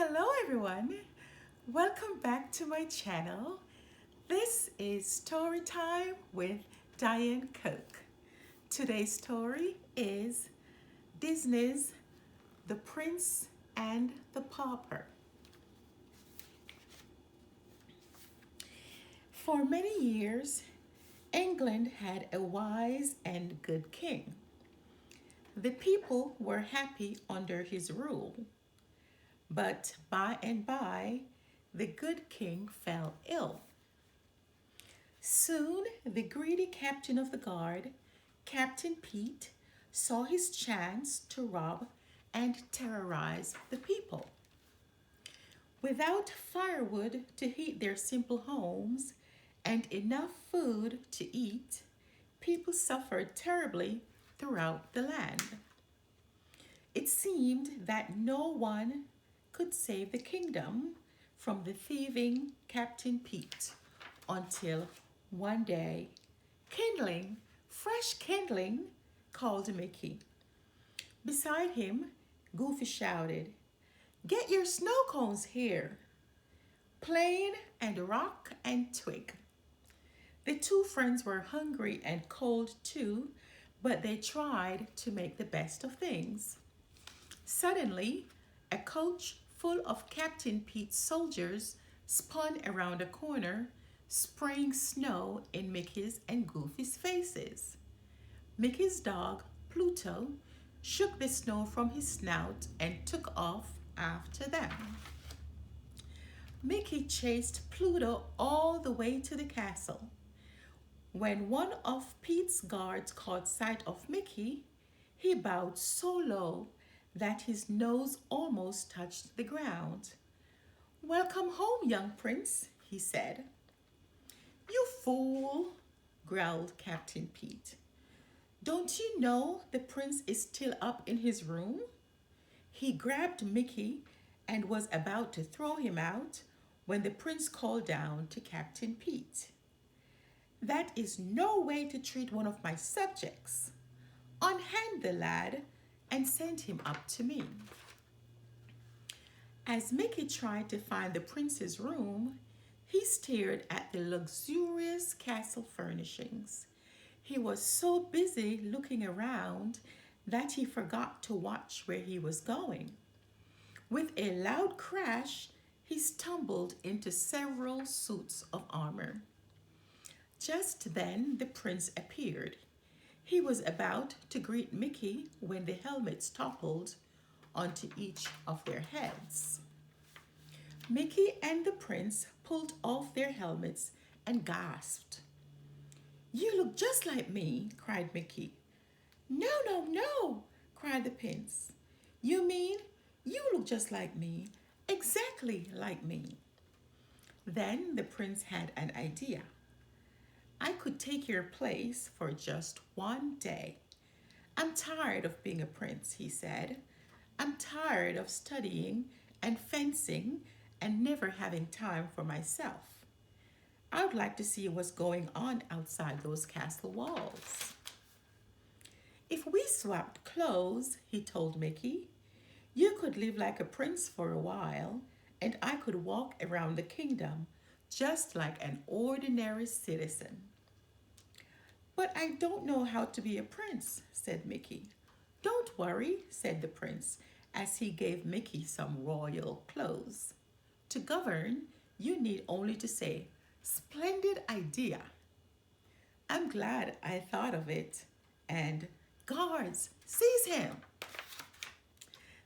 Hello everyone, welcome back to my channel. This is Story Time with Dianne Cook. Today's story is Disney's The Prince and the Pauper. For many years, England had a wise and good king. The people were happy under his rule. But by and by, the good king fell ill. Soon, the greedy captain of the guard, Captain Pete, saw his chance to rob and terrorize the people. Without firewood to heat their simple homes and enough food to eat, people suffered terribly throughout the land. It seemed that no one could save the kingdom from the thieving Captain Pete until one day, fresh kindling, called Mickey. Beside him, Goofy shouted, "Get your snow cones here!" Plain and rock and twig. The two friends were hungry and cold too, but they tried to make the best of things. Suddenly, a coach full of Captain Pete's soldiers spun around a corner, spraying snow in Mickey's and Goofy's faces. Mickey's dog, Pluto, shook the snow from his snout and took off after them. Mickey chased Pluto all the way to the castle. When one of Pete's guards caught sight of Mickey, he bowed so low that his nose almost touched the ground. "Welcome home, young prince," he said. "You fool," growled Captain Pete. "Don't you know the prince is still up in his room?" He grabbed Mickey and was about to throw him out when the prince called down to Captain Pete. "That is no way to treat one of my subjects. Unhand the lad and send him up to me." As Mickey tried to find the prince's room, he stared at the luxurious castle furnishings. He was so busy looking around that he forgot to watch where he was going. With a loud crash, he stumbled into several suits of armor. Just then, the prince appeared. He was about to greet Mickey when the helmets toppled onto each of their heads. Mickey and the prince pulled off their helmets and gasped. "You look just like me," cried Mickey. "No, no, no," cried the prince. "You mean you look just like me, exactly like me." Then the prince had an idea. "I could take your place for just one day. I'm tired of being a prince," he said. "I'm tired of studying and fencing and never having time for myself. I would like to see what's going on outside those castle walls." "If we swapped clothes," he told Mickey, "you could live like a prince for a while, and I could walk around the kingdom just like an ordinary citizen." "But I don't know how to be a prince," said Mickey. "Don't worry," said the prince as he gave Mickey some royal clothes. "To govern, you need only to say, 'Splendid idea,' 'I'm glad I thought of it,' and 'Guards, seize him!'"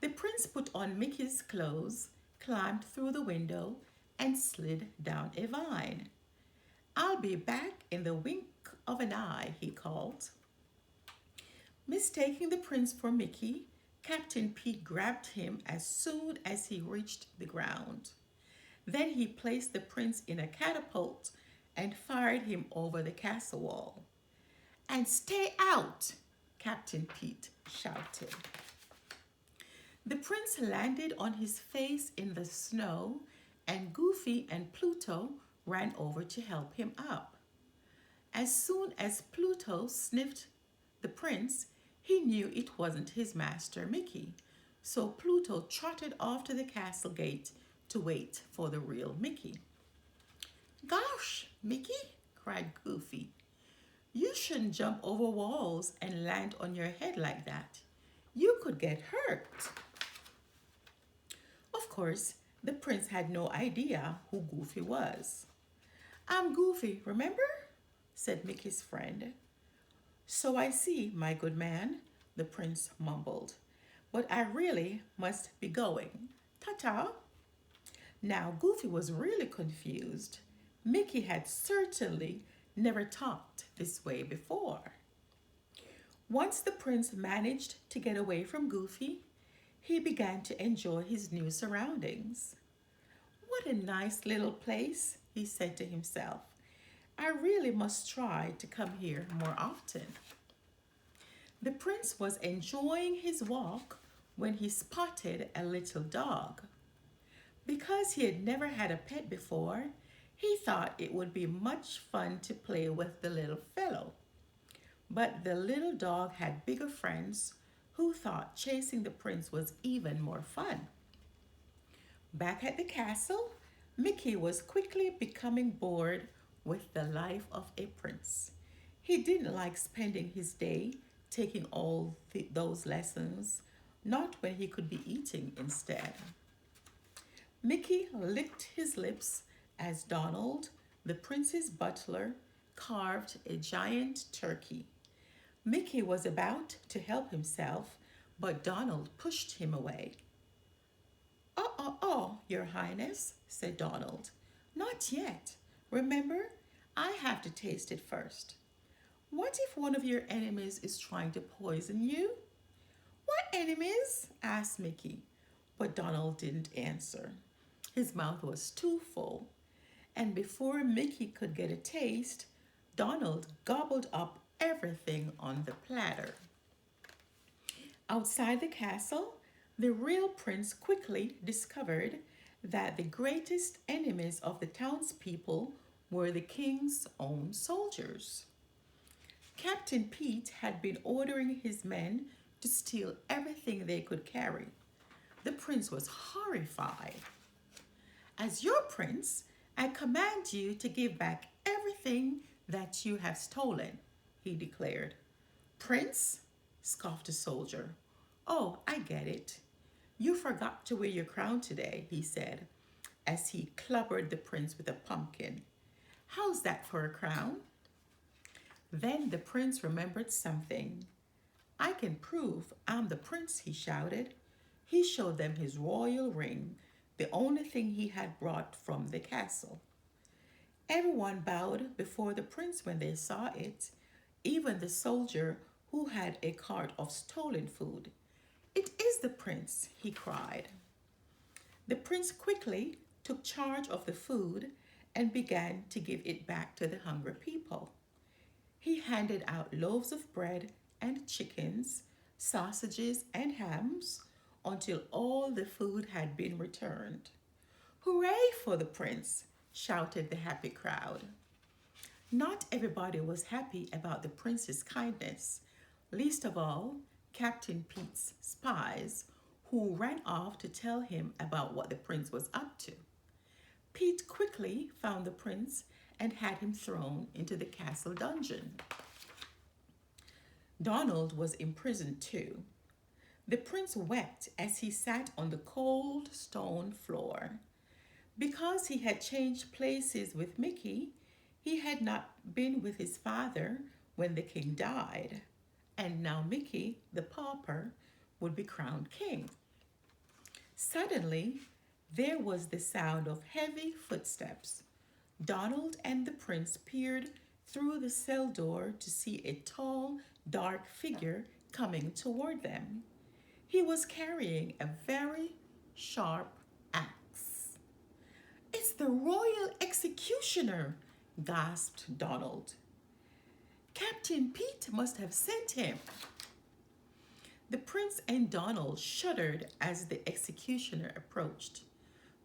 The prince put on Mickey's clothes, climbed through the window, and slid down a vine. "I'll be back in the wink of an eye," he called. Mistaking the prince for Mickey, Captain Pete grabbed him as soon as he reached the ground. Then he placed the prince in a catapult and fired him over the castle wall. "And stay out!" Captain Pete shouted. The prince landed on his face in the snow, and Goofy and Pluto ran over to help him up. As soon as Pluto sniffed the prince, he knew it wasn't his master Mickey. So Pluto trotted off to the castle gate to wait for the real Mickey. Gosh, Mickey, cried Goofy. You shouldn't jump over walls and land on your head like that. You could get hurt. Of course, the prince had no idea who Goofy was. I'm Goofy, remember? Said Mickey's friend. So I see, my good man, the prince mumbled. But I really must be going. Ta-ta. Now Goofy was really confused. Mickey had certainly never talked this way before. Once the prince managed to get away from Goofy, he began to enjoy his new surroundings. What a nice little place, he said to himself. I really must try to come here more often. The prince was enjoying his walk when he spotted a little dog. Because he had never had a pet before, he thought it would be much fun to play with the little fellow. But the little dog had bigger friends who thought chasing the prince was even more fun. Back at the castle, Mickey was quickly becoming bored with the life of a prince. He didn't like spending his day taking all those lessons, not when he could be eating instead. Mickey licked his lips as Donald, the prince's butler, carved a giant turkey. Mickey was about to help himself, but Donald pushed him away. Your Highness, said Donald. Not yet. Remember, I have to taste it first. What if one of your enemies is trying to poison you? What enemies? Asked Mickey, but Donald didn't answer. His mouth was too full, and before Mickey could get a taste, Donald gobbled up everything on the platter. Outside the castle, the real prince quickly discovered that the greatest enemies of the townspeople were the king's own soldiers. Captain Pete had been ordering his men to steal everything they could carry. The prince was horrified. As your prince, I command you to give back everything that you have stolen, he declared. Prince? Scoffed a soldier. Oh, I get it. You forgot to wear your crown today, he said, as he clobbered the prince with a pumpkin. How's that for a crown? Then the prince remembered something. I can prove I'm the prince, he shouted. He showed them his royal ring, the only thing he had brought from the castle. Everyone bowed before the prince when they saw it, even the soldier who had a cart of stolen food. It is the prince, he cried. The prince quickly took charge of the food and began to give it back to the hungry people. He handed out loaves of bread and chickens, sausages and hams until all the food had been returned. Hooray for the prince, shouted the happy crowd. Not everybody was happy about the prince's kindness, least of all Captain Pete's spies, who ran off to tell him about what the prince was up to. Pete quickly found the prince and had him thrown into the castle dungeon. Donald was imprisoned too. The prince wept as he sat on the cold stone floor. Because he had changed places with Mickey, he had not been with his father when the king died. And now Mickey, the pauper, would be crowned king. Suddenly, there was the sound of heavy footsteps. Donald and the prince peered through the cell door to see a tall, dark figure coming toward them. He was carrying a very sharp axe. It's the royal executioner, gasped Donald. Captain Pete must have sent him. The prince and Donald shuddered as the executioner approached.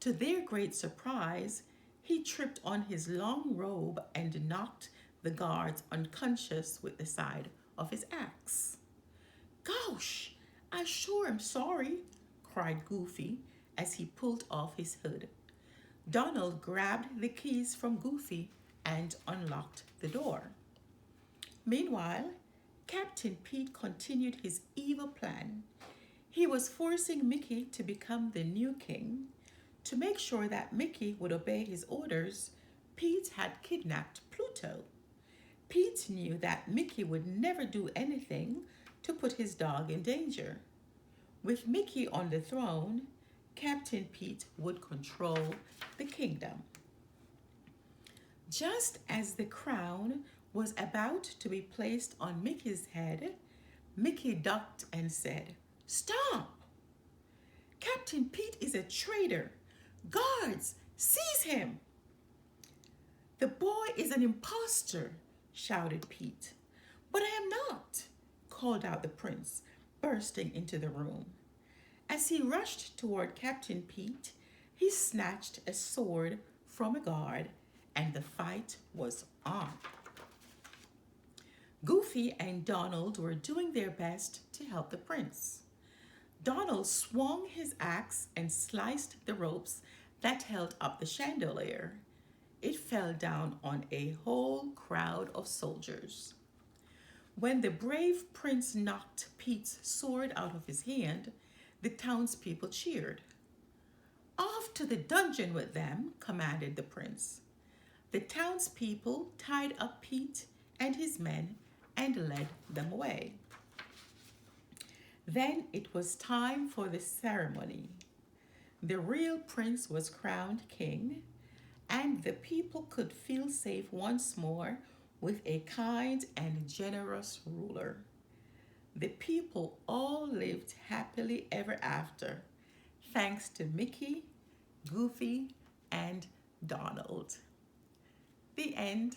To their great surprise, he tripped on his long robe and knocked the guards unconscious with the side of his axe. Gosh, I sure am sorry, cried Goofy as he pulled off his hood. Donald grabbed the keys from Goofy and unlocked the door. Meanwhile, Captain Pete continued his evil plan. He was forcing Mickey to become the new king. To make sure that Mickey would obey his orders, Pete had kidnapped Pluto. Pete knew that Mickey would never do anything to put his dog in danger. With Mickey on the throne, Captain Pete would control the kingdom. Just as the crown was about to be placed on Mickey's head, Mickey ducked and said, "Stop! Captain Pete is a traitor. Guards, seize him!" "The boy is an impostor," shouted Pete. "But I am not," called out the prince, bursting into the room. As he rushed toward Captain Pete, he snatched a sword from a guard, and the fight was on. Goofy and Donald were doing their best to help the prince. Donald swung his axe and sliced the ropes that held up the chandelier. It fell down on a whole crowd of soldiers. When the brave prince knocked Pete's sword out of his hand, the townspeople cheered. "Off to the dungeon with them," commanded the prince. The townspeople tied up Pete and his men and led them away. Then it was time for the ceremony. The real prince was crowned king, and the people could feel safe once more with a kind and generous ruler. The people all lived happily ever after, thanks to Mickey, Goofy, and Donald. The end.